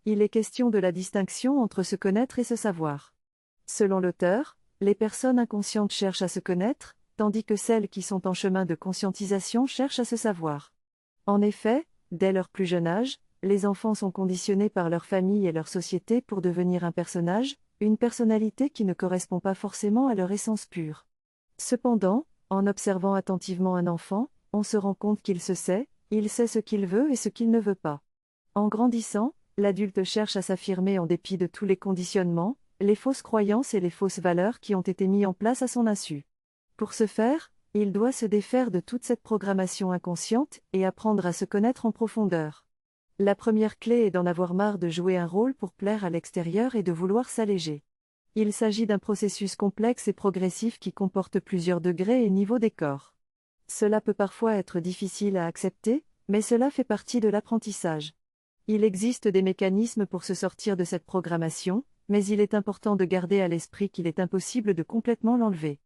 Il est question de la distinction entre se connaître et se savoir. Selon l'auteur, les personnes inconscientes cherchent à se connaître, tandis que celles qui sont en chemin de conscientisation cherchent à se savoir. En effet, dès leur plus jeune âge, les enfants sont conditionnés par leur famille et leur société pour devenir un personnage, une personnalité qui ne correspond pas forcément à leur essence pure. Cependant, en observant attentivement un enfant, on se rend compte qu'il se sait, il sait ce qu'il veut et ce qu'il ne veut pas. En grandissant, l'adulte cherche à s'affirmer en dépit de tous les conditionnements, les fausses croyances et les fausses valeurs qui ont été mis en place à son insu. Pour ce faire, il doit se défaire de toute cette programmation inconsciente et apprendre à se connaître en profondeur. La première clé est d'en avoir marre de jouer un rôle pour plaire à l'extérieur et de vouloir s'alléger. Il s'agit d'un processus complexe et progressif qui comporte plusieurs degrés et niveaux d'écart. Cela peut parfois être difficile à accepter, mais cela fait partie de l'apprentissage. Il existe des mécanismes pour se sortir de cette programmation, mais il est important de garder à l'esprit qu'il est impossible de complètement l'enlever.